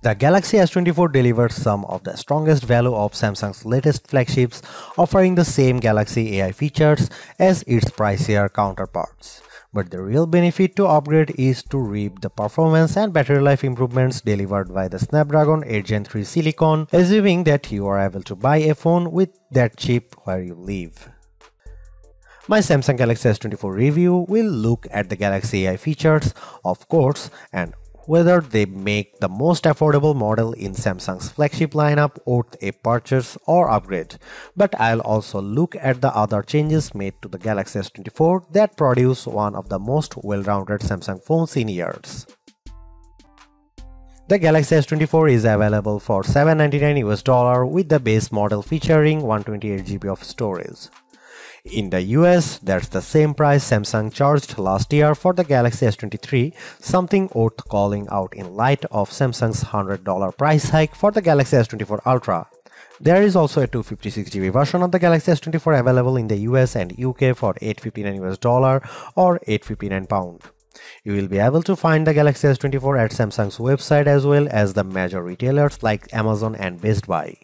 The Galaxy S24 delivers some of the strongest value of Samsung's latest flagships, offering the same Galaxy AI features as its pricier counterparts. But the real benefit to upgrade is to reap the performance and battery life improvements delivered by the Snapdragon 8 Gen 3 Silicon, assuming that you are able to buy a phone with that chip where you live. My Samsung Galaxy S24 review will look at the Galaxy AI features, of course, and whether they make the most affordable model in Samsung's flagship lineup worth a purchase or upgrade. But I'll also look at the other changes made to the Galaxy S24 that produce one of the most well-rounded Samsung phones in years. The Galaxy S24 is available for $799 with the base model featuring 128GB of storage. In the US, that's the same price Samsung charged last year for the Galaxy S23, something worth calling out in light of Samsung's $100 price hike for the Galaxy S24 Ultra. There is also a 256GB version of the Galaxy S24 available in the US and UK for $859 or £859. You will be able to find the Galaxy S24 at Samsung's website as well as the major retailers like Amazon and Best Buy.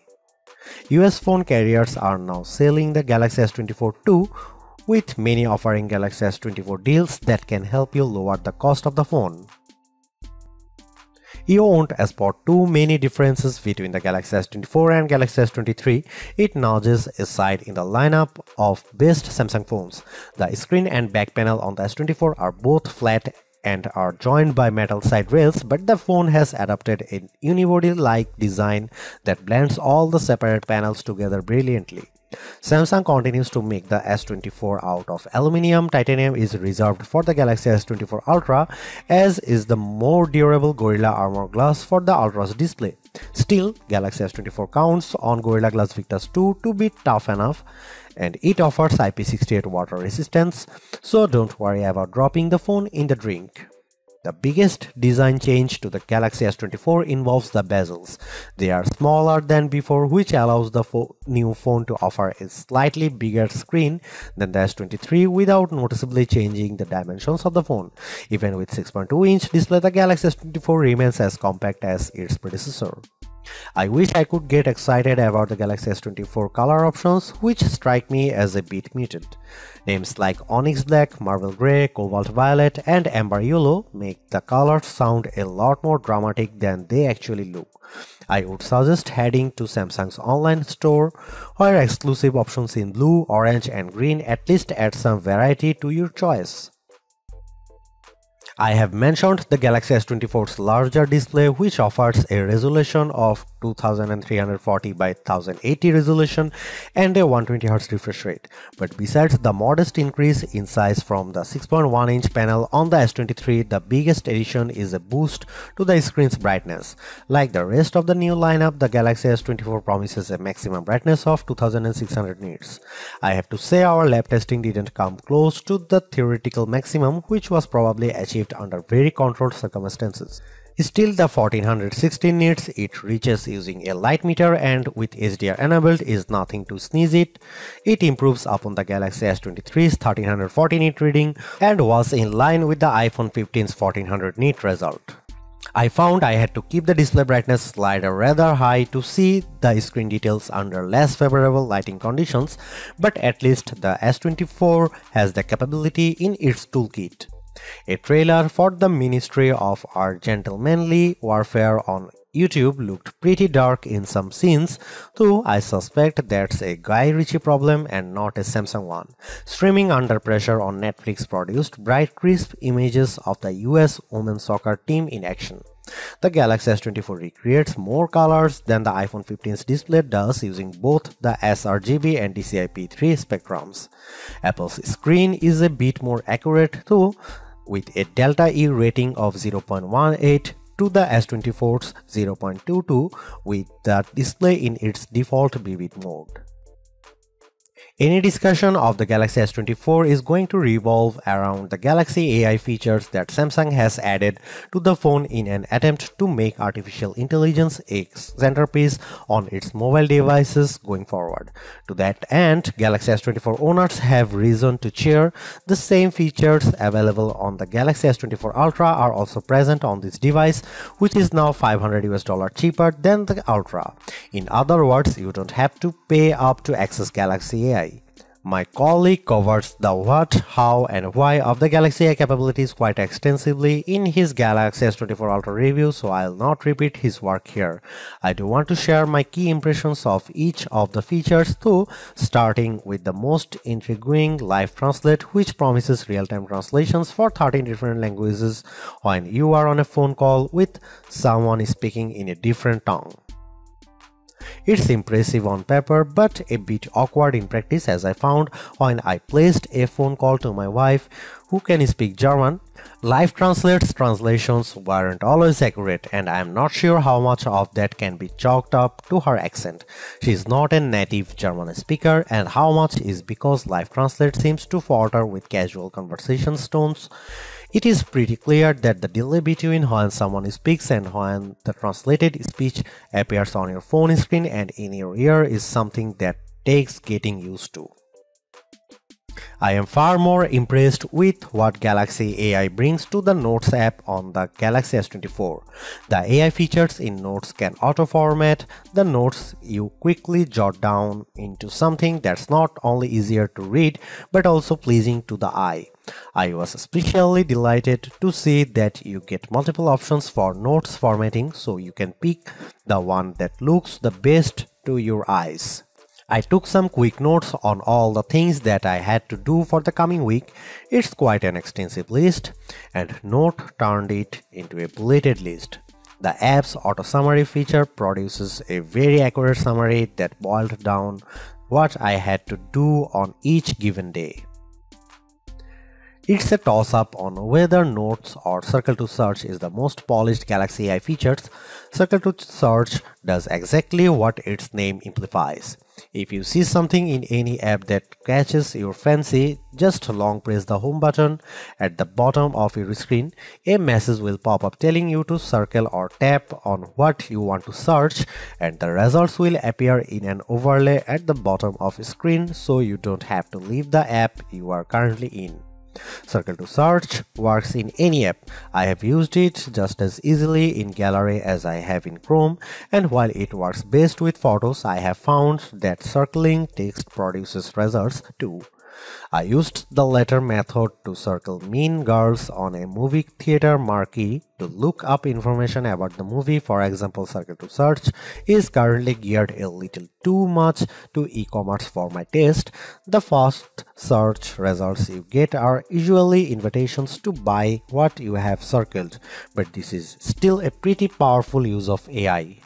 US phone carriers are now selling the Galaxy S24 too, with many offering Galaxy S24 deals that can help you lower the cost of the phone. You won't spot too many differences between the Galaxy S24 and Galaxy S23. It nudges aside in the lineup of best Samsung phones. The screen and back panel on the S24 are both flat and are joined by metal side rails, but the phone has adopted a unibody-like design that blends all the separate panels together brilliantly. Samsung continues to make the S24 out of aluminum. Titanium is reserved for the Galaxy S24 Ultra, as is the more durable Gorilla Armor Glass for the Ultra's display. Still, Galaxy S24 counts on Gorilla Glass Victus 2 to be tough enough, and it offers IP68 water resistance, so don't worry about dropping the phone in the drink. The biggest design change to the Galaxy S24 involves the bezels. They are smaller than before, which allows the new phone to offer a slightly bigger screen than the S23 without noticeably changing the dimensions of the phone. Even with 6.2-inch display, the Galaxy S24 remains as compact as its predecessor. I wish I could get excited about the Galaxy S24 color options, which strike me as a bit muted. Names like Onyx Black, Marble Grey, Cobalt Violet, and Amber Yellow make the colors sound a lot more dramatic than they actually look. I would suggest heading to Samsung's online store, where exclusive options in blue, orange, and green at least add some variety to your choice. I have mentioned the Galaxy S24's larger display, which offers a resolution of 2340 by 1080 resolution and a 120Hz refresh rate. But besides the modest increase in size from the 6.1-inch panel on the S23, the biggest addition is a boost to the screen's brightness. Like the rest of the new lineup, the Galaxy S24 promises a maximum brightness of 2600 nits. I have to say our lab testing didn't come close to the theoretical maximum, which was probably achieved under very controlled circumstances. Still, the 1416 nits it reaches using a light meter and with HDR enabled is nothing to sneeze at. It improves upon the Galaxy S23's 1340 nit reading and was in line with the iPhone 15's 1400 nit result. I found I had to keep the display brightness slider rather high to see the screen details under less favorable lighting conditions, but at least the S24 has the capability in its toolkit. A trailer for the Ministry of Our Gentlemanly Warfare on YouTube looked pretty dark in some scenes, though I suspect that's a Guy Ritchie problem and not a Samsung one. Streaming Under Pressure on Netflix produced bright, crisp images of the US women's soccer team in action. The Galaxy S24 recreates more colors than the iPhone 15's display does using both the sRGB and DCI-P3 spectrums. Apple's screen is a bit more accurate though, with a Delta E rating of 0.18 to the S24's 0.22 with the display in its default vivid mode. Any discussion of the Galaxy S24 is going to revolve around the Galaxy AI features that Samsung has added to the phone in an attempt to make artificial intelligence a centerpiece on its mobile devices going forward. To that end, Galaxy S24 owners have reason to cheer. The same features available on the Galaxy S24 Ultra are also present on this device, which is now $500 cheaper than the Ultra. In other words, you don't have to pay up to access Galaxy AI. My colleague covers the what, how and why of the Galaxy AI capabilities quite extensively in his Galaxy S24 Ultra review, so I'll not repeat his work here. I do want to share my key impressions of each of the features though, starting with the most intriguing Live Translate, which promises real-time translations for 13 different languages when you are on a phone call with someone speaking in a different tongue. It's impressive on paper but a bit awkward in practice, as I found when I placed a phone call to my wife who can speak German. Live Translate's translations weren't always accurate, and I am not sure how much of that can be chalked up to her accent. She is not a native German speaker, and how much is because Live Translate seems to falter with casual conversation tones. It is pretty clear that the delay between when someone speaks and when the translated speech appears on your phone screen and in your ear is something that takes getting used to. I am far more impressed with what Galaxy AI brings to the Notes app on the Galaxy S24. The AI features in Notes can auto-format the notes you quickly jot down into something that's not only easier to read but also pleasing to the eye. I was especially delighted to see that you get multiple options for notes formatting, so you can pick the one that looks the best to your eyes. I took some quick notes on all the things that I had to do for the coming week. It's quite an extensive list, and Note turned it into a bulleted list. The app's auto summary feature produces a very accurate summary that boiled down what I had to do on each given day. It's a toss-up on whether Notes or Circle to Search is the most polished Galaxy AI features. Circle to Search does exactly what its name implies. If you see something in any app that catches your fancy, just long press the home button at the bottom of your screen. A message will pop up telling you to circle or tap on what you want to search, and the results will appear in an overlay at the bottom of the screen, so you don't have to leave the app you are currently in. Circle to Search works in any app. I have used it just as easily in Gallery as I have in Chrome, and while it works best with photos, I have found that circling text produces results too. I used the latter method to circle Mean Girls on a movie theater marquee to look up information about the movie. For example, Circle to Search is currently geared a little too much to e-commerce for my taste. The first search results you get are usually invitations to buy what you have circled, but this is still a pretty powerful use of AI.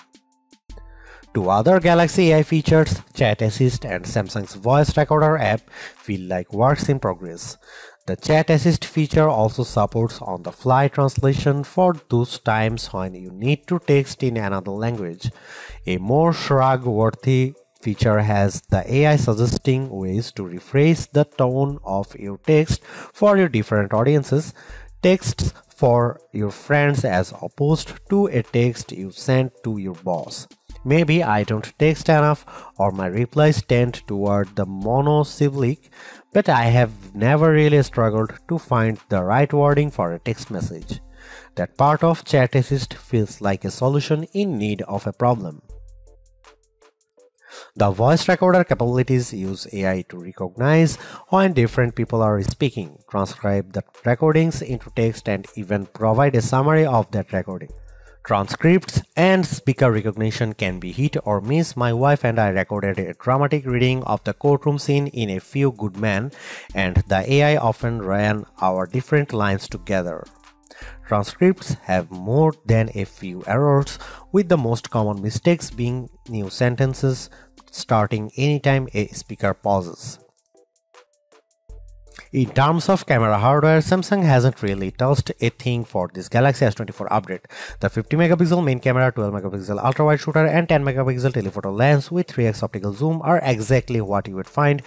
Two other Galaxy AI features, Chat Assist and Samsung's Voice Recorder app, feel like works in progress. The Chat Assist feature also supports on-the-fly translation for those times when you need to text in another language. A more shrug-worthy feature has the AI suggesting ways to rephrase the tone of your text for your different audiences. Texts for your friends as opposed to a text you send to your boss. Maybe I don't text enough or my replies tend toward the monosyllabic, but I have never really struggled to find the right wording for a text message. That part of Chat Assist feels like a solution in need of a problem. The voice recorder capabilities use AI to recognize when different people are speaking, transcribe the recordings into text, and even provide a summary of that recording. Transcripts and speaker recognition can be hit or miss. My wife and I recorded a dramatic reading of the courtroom scene in A Few Good Men, and the AI often ran our different lines together. Transcripts have more than a few errors, with the most common mistakes being new sentences starting anytime a speaker pauses. In terms of camera hardware, Samsung hasn't really touched a thing for this Galaxy S24 update. The 50 megapixel main camera, 12 megapixel ultra-wide shooter and 10 megapixel telephoto lens with 3x optical zoom are exactly what you would find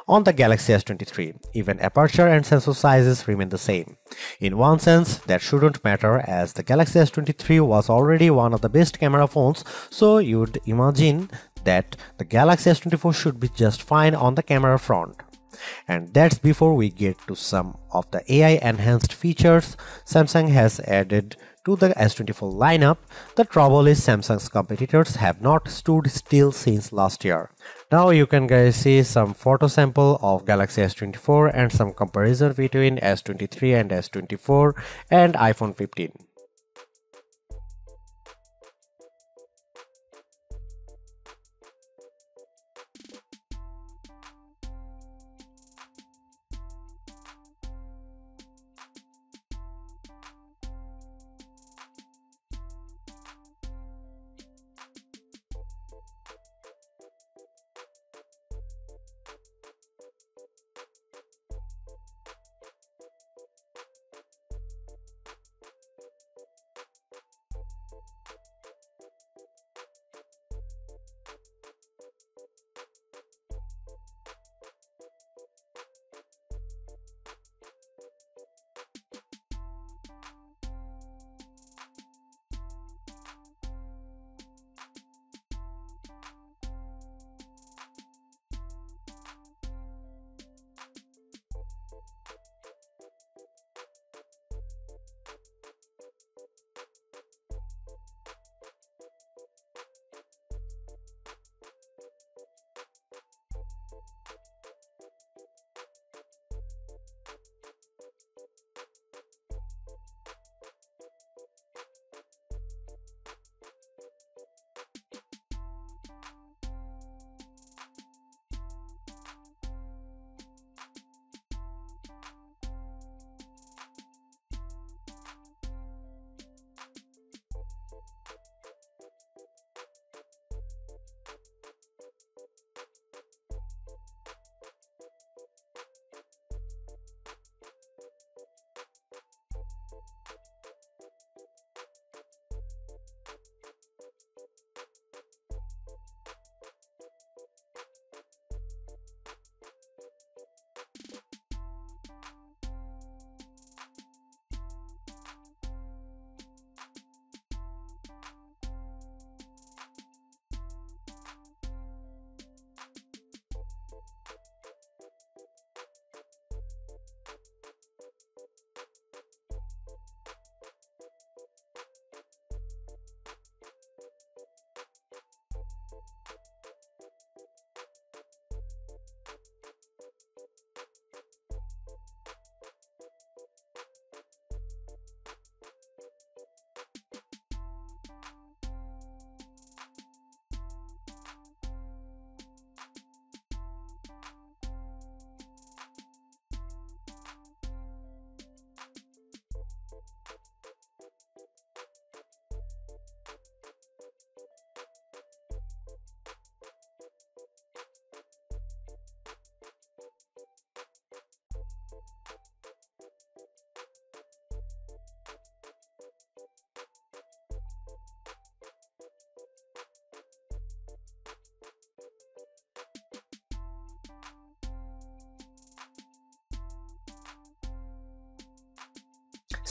on the Galaxy S23. Even aperture and sensor sizes remain the same. In one sense, that shouldn't matter as the Galaxy S23 was already one of the best camera phones, so you'd imagine that the Galaxy S24 should be just fine on the camera front. And that's before we get to some of the AI enhanced features Samsung has added to the S24 lineup. The trouble is Samsung's competitors have not stood still since last year. Now you can guys see some photo sample of Galaxy S24 and some comparison between S23 and S24 and iPhone 15.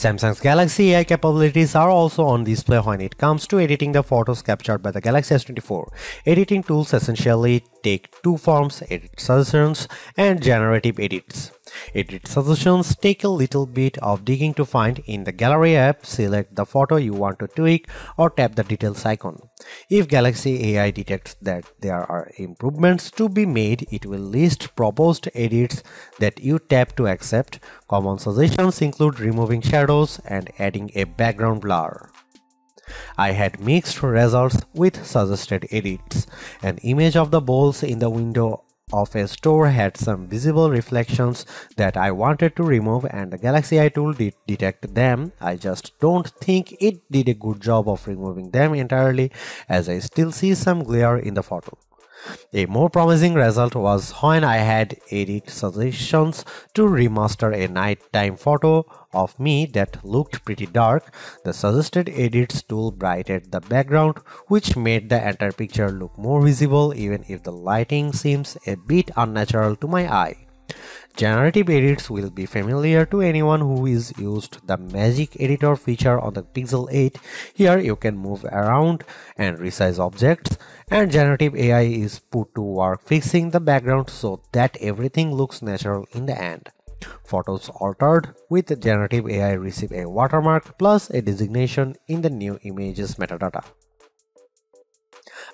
Samsung's Galaxy AI capabilities are also on display when it comes to editing the photos captured by the Galaxy S24. Editing tools essentially take two forms: edit suggestions and generative edits. Edit suggestions take a little bit of digging to find. In the Gallery app, select the photo you want to tweak or tap the details icon. If Galaxy AI detects that there are improvements to be made, it will list proposed edits that you tap to accept. Common suggestions include removing shadows and adding a background blur. I had mixed results with suggested edits. An image of the bowls in the window of a store had some visible reflections that I wanted to remove, and the Galaxy AI tool did detect them. I just don't think it did a good job of removing them entirely, as I still see some glare in the photo. A more promising result was when I had edit suggestions to remaster a nighttime photo of me that looked pretty dark. The suggested edits tool brightened the background, which made the entire picture look more visible even if the lighting seems a bit unnatural to my eye. Generative edits will be familiar to anyone who is used the Magic Editor feature on the Pixel 8. Here you can move around and resize objects, and generative AI is put to work fixing the background so that everything looks natural in the end. Photos altered with generative AI receive a watermark plus a designation in the new images metadata.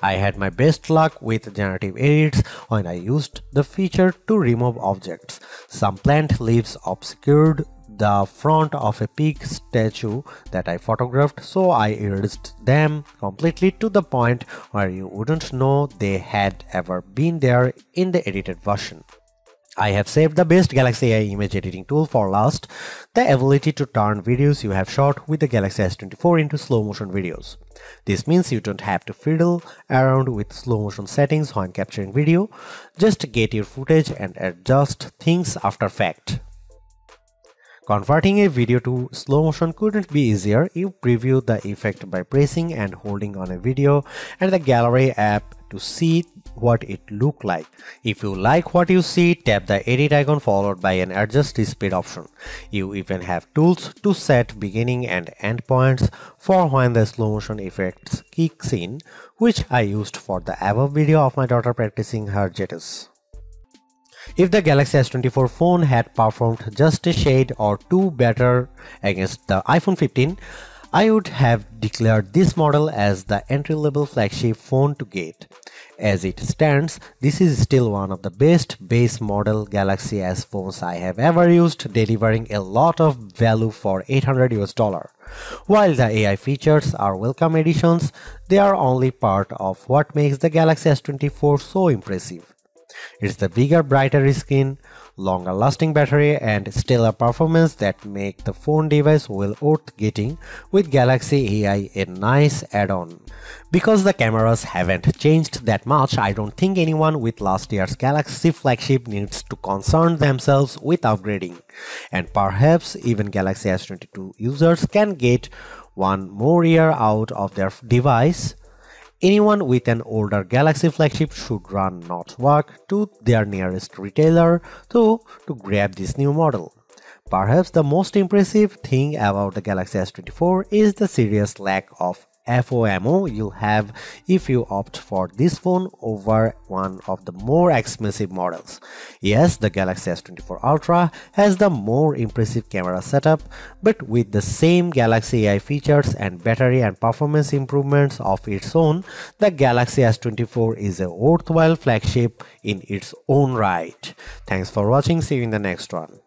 I had my best luck with generative edits when I used the feature to remove objects. Some plant leaves obscured the front of a pig statue that I photographed, so I erased them completely to the point where you wouldn't know they had ever been there in the edited version. I have saved the best Galaxy AI image editing tool for last, the ability to turn videos you have shot with the Galaxy S24 into slow motion videos. This means you don't have to fiddle around with slow motion settings when capturing video, just get your footage and adjust things after fact. Converting a video to slow motion couldn't be easier. You preview the effect by pressing and holding on a video and the Gallery app to see what it looked like. If you like what you see, tap the edit icon followed by an adjust speed option. You even have tools to set beginning and end points for when the slow motion effects kicks in, which I used for the above video of my daughter practicing her jetters. If the Galaxy S24 phone had performed just a shade or two better against the iPhone 15, I would have declared this model as the entry-level flagship phone to get. As it stands, this is still one of the best base model Galaxy S phones I have ever used, delivering a lot of value for $800. While the AI features are welcome additions, they are only part of what makes the Galaxy S24 so impressive. It's the bigger, brighter screen, longer lasting battery and stellar performance that make the phone device well worth getting, with Galaxy AI a nice add-on. Because the cameras haven't changed that much, I don't think anyone with last year's Galaxy flagship needs to concern themselves with upgrading. And perhaps even Galaxy S22 users can get one more year out of their device. Anyone with an older Galaxy flagship should run not walk to their nearest retailer to grab this new model. Perhaps the most impressive thing about the Galaxy S24 is the serious lack of FOMO you'll have if you opt for this phone over one of the more expensive models. Yes, the Galaxy S24 Ultra has the more impressive camera setup, but with the same Galaxy AI features and battery and performance improvements of its own, the Galaxy S24 is a worthwhile flagship in its own right. Thanks for watching, see you in the next one.